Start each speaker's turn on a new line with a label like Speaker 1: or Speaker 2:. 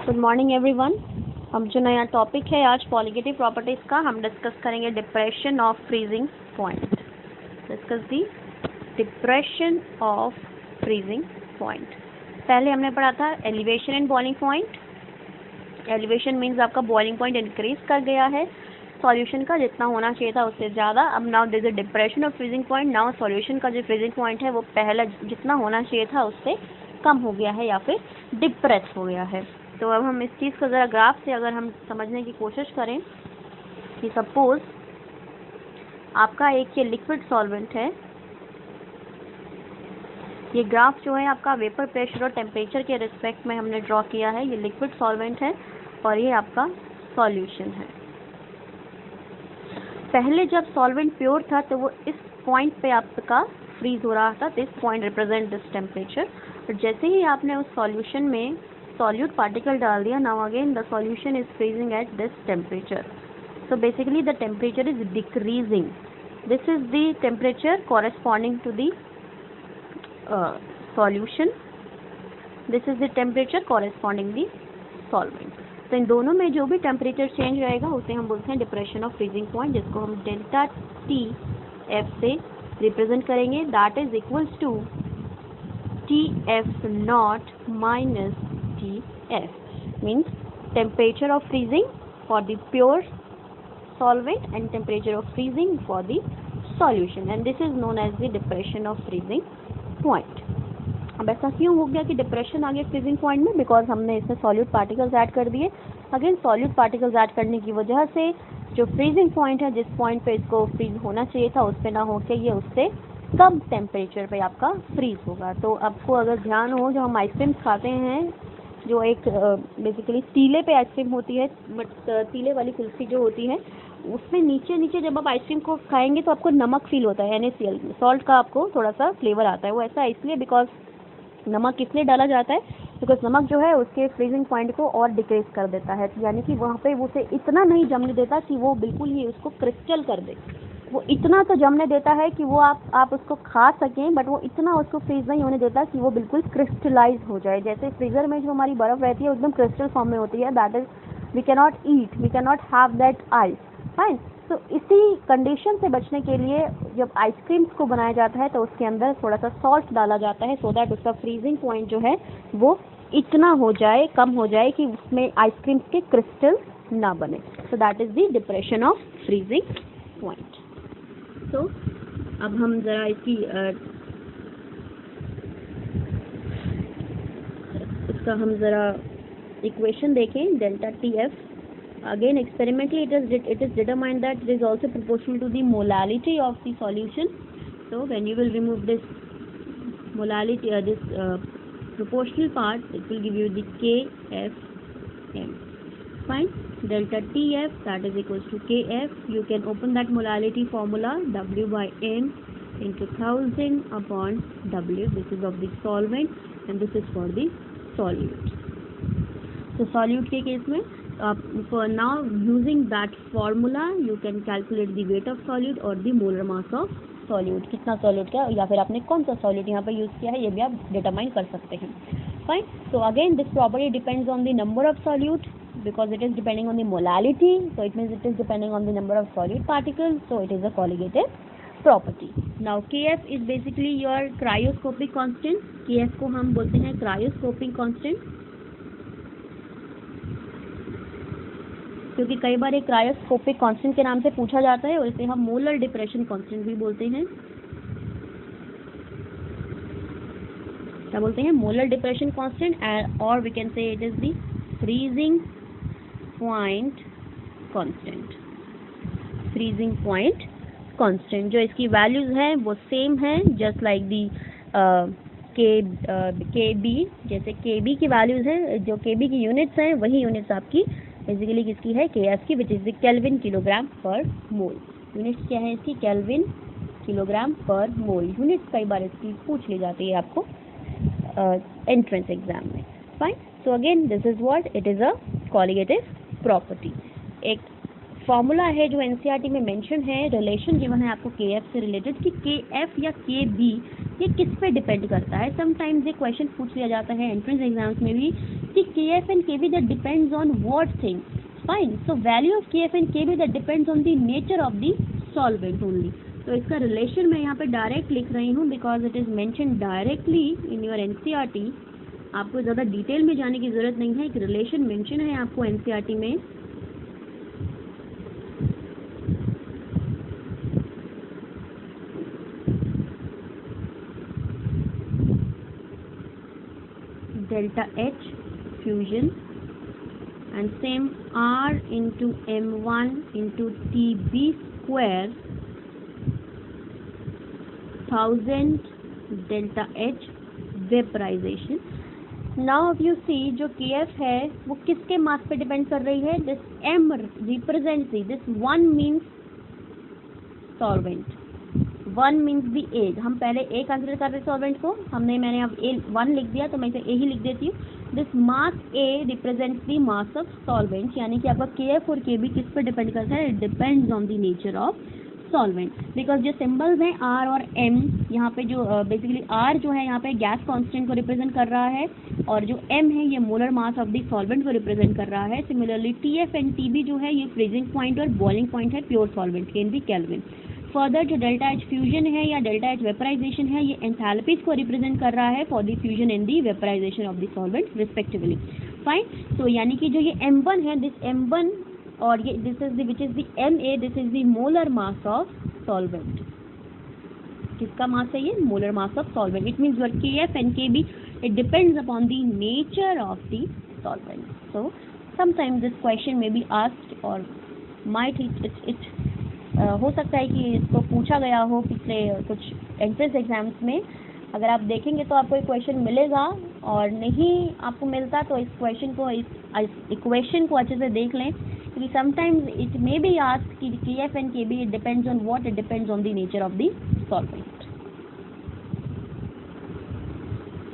Speaker 1: Good morning everyone. हम जो नया टॉपिक है आज पॉलीगेटिव प्रॉपर्टीज़ का, हम डिस्कस करेंगे depression of freezing point. Discuss the depression of freezing point. पहले हमने पढ़ा था elevation and boiling point. Elevation means आपका बॉइलिंग पॉइंट इंक्रीज कर गया है सॉल्यूशन का, जितना होना चाहिए था उससे ज़्यादा। अब now this is depression of freezing point. Now solution का जो फ्रीजिंग पॉइंट है वो पहला जितना होना चाहिए था उससे कम हो गया है या फिर डिप्रेस हो गया है। तो अब हम इस चीज़ को ज़रा ग्राफ से अगर हम समझने की कोशिश करें कि सपोज आपका एक ये लिक्विड सॉल्वेंट है, ये ग्राफ जो है आपका वेपर प्रेशर और टेम्परेचर के रिस्पेक्ट में हमने ड्रॉ किया है। ये लिक्विड सॉल्वेंट है और ये आपका सॉल्यूशन है। पहले जब सॉल्वेंट प्योर था तो वो इस पॉइंट पे आपका फ्रीज हो रहा था, this point represent this temperature. और जैसे ही आपने उस सॉल्यूशन में solute particle डाल दिया, now again the solution is freezing at this temperature. So basically the temperature is decreasing. This is the temperature corresponding to the solution. This is the temperature corresponding the solvent. तो इन दोनों में जो भी temperature change रहेगा उसे हम बोलते हैं डिप्रेशन ऑफ फ्रीजिंग पॉइंट, जिसको हम डेल्टा टी एफ से रिप्रेजेंट करेंगे। That is equals to T F not minus TF means temperature of freezing for the pure solvent and temperature of freezing for the solution, and this is known as the depression of freezing point. अब ऐसा क्यों हो गया कि depression आ गया freezing point में? Because हमने इसमें सॉल्यूट पार्टिकल्स ऐड कर दिए। अगेन सॉल्यूट पार्टिकल्स ऐड करने की वजह से जो फ्रीजिंग पॉइंट है, जिस पॉइंट पे इसको फ्रीज होना चाहिए था उस पे ना होकर ये उससे कम टेम्परेचर पे आपका फ्रीज होगा। तो आपको अगर ध्यान हो, जो हम आइसक्रीम खाते हैं, जो एक बेसिकली तीले पे आइसक्रीम होती है, बट तीले वाली कुल्फी जो होती है उसमें नीचे नीचे जब आप आइसक्रीम को खाएंगे तो आपको नमक फील होता है, NaCl सॉल्ट का आपको थोड़ा सा फ्लेवर आता है। वो ऐसा इसलिए बिकॉज नमक इसलिए डाला जाता है बिकॉज नमक जो है उसके फ्रीजिंग पॉइंट को और डिक्रीज कर देता है, यानी कि वहाँ पे वो उसे इतना नहीं जमने देता कि वो बिल्कुल ही उसको क्रिस्टल कर दे। वो इतना तो जमने देता है कि वो आप उसको खा सकें, बट वो इतना उसको फ्रीज नहीं होने देता कि वो बिल्कुल क्रिस्टलाइज हो जाए। जैसे फ्रीजर में जो हमारी बर्फ़ रहती है एकदम क्रिस्टल फॉर्म में होती है, that is we can not eat, we can not have that ice, fine. तो इसी कंडीशन से बचने के लिए जब आइसक्रीम्स को बनाया जाता है तो उसके अंदर थोड़ा सा सॉल्ट डाला जाता है, सो दैट उसका फ्रीजिंग पॉइंट जो है वो इतना हो जाए, कम हो जाए कि उसमें आइसक्रीम्स के क्रिस्टल ना बने। So that is the depression of freezing point. तो अब हम ज़रा इसका हम ज़रा इक्वेशन देखें, delta T F. Again experimentally it is determined that it is also proportional to the molality of the solution. So when you will remove this molality, this proportional part, it will give you the KFM. Fine. Delta TF, that is equals to KF. You can open that molality formula, W by M into 1000 upon W. This is of the solvent and this is for the solute. So solute के case में for now using that formula you can calculate the weight of solute or the molar mass of solute. कितना solute का या फिर आपने कौन सा solute यहाँ पर यूज़ किया है ये भी आप डिटरमाइन कर सकते हैं। Fine. So again this property depends on the number of solute because it is depending on the molality. So it means it is depending on the number of solute particles. So it is a colligative property. Now Kf is basically your cryoscopic constant. Kf को हम बोलते हैं cryoscopic constant, क्योंकि कई बार एक cryoscopic constant के नाम से पूछा जाता है और इसे हम मोलर डिप्रेशन कांस्टेंट भी बोलते हैं। क्या बोलते हैं? मोलर डिप्रेशन कांस्टेंट, और we can say it is the freezing point constant. Freezing point constant जो इसकी वैल्यूज हैं वो सेम है, जस्ट लाइक दी के बी। जैसे के बी की वैल्यूज हैं, जो के बी की यूनिट्स हैं वही यूनिट्स आपकी बेसिकली किसकी है? के एफ की, which is the kelvin kilogram पर मोल। यूनिट्स क्या है इसकी? केल्विन किलोग्राम पर मोल। यूनिट्स कई बार इसकी पूछ ली जाती है आपको एंट्रेंस एग्जाम में। Fine. So again this is what it is a colligative property. एक फॉर्मूला है जो एनसीईआरटी में मेंशन है, रिलेशन गिवन है आपको केएफ से रिलेटेड कि केएफ या केबी ये किस पे डिपेंड करता है। समटाइम्स ये क्वेश्चन पूछ लिया जाता है एंट्रेंस एग्जाम्स में भी कि Kf and Kb that depends on what thing? Fine. So value of Kf and Kb that depends on the nature of the solvent only. तो इसका रिलेशन मैं यहाँ पे डायरेक्ट लिख रही हूँ because it is mention directly in your NCERT. आपको ज़्यादा डिटेल में जाने की ज़रूरत नहीं है, एक रिलेशन मेंशन है आपको एनसीईआरटी में. Delta H fusion and same R into M1 into TB square 1000 delta H vaporization. Now if you see जो Kf है वो किसके मास पे डिपेंड कर रही है? This M represents this 1 means solvent, 1 means the A. हम पहले A कंसिडर कर रहे सॉल्वेंट को, मैंने अब A1 लिख दिया तो मैं इसे A ही लिख देती हूँ. This mass A represents the mass of solvent, यानी कि आपका Kf और Kb किस पर डिपेंड करता है? It depends on the nature of solvent. Because जो सिंबल्स हैं R और M, यहाँ पे जो बेसिकली R जो है यहाँ पे गैस कांस्टेंट को रिप्रेजेंट कर रहा है और जो M है ये molar mass of the solvent को रिप्रेजेंट कर रहा है. सिमिलरली TF एंड TB जो है ये फ्रीजिंग पॉइंट और बॉइलिंग पॉइंट है प्योर सॉल्वेंट के इन दी केल्विन. फर्दर जो डेल्टा H फ्यूजन है या डेल्टा H वेपराइजेशन है ये एंथैल्पीज को रिप्रेजेंट कर रहा है for the fusion and the vaporization of the solvent respectively. Fine. तो यानी कि जो ये M1 है, दिस M1 और ये this is the which is the MA, this is the molar mass of solvent. किसका मास है ये? Molar mass of solvent. It means your Kf and Kb it depends upon the nature of the solvent. So sometimes this question may be asked और might it हो सकता है कि इसको पूछा गया हो पिछले कुछ एंट्रेंस एग्जाम्स में. अगर आप देखेंगे तो आपको एक क्वेश्चन मिलेगा और नहीं आपको मिलता तो इस क्वेश्चन को इस इक्वेशन को अच्छे से देख लें क्योंकि sometimes it may be asked कि Kf and Kb it depends on what? It depends on the nature of the solvent.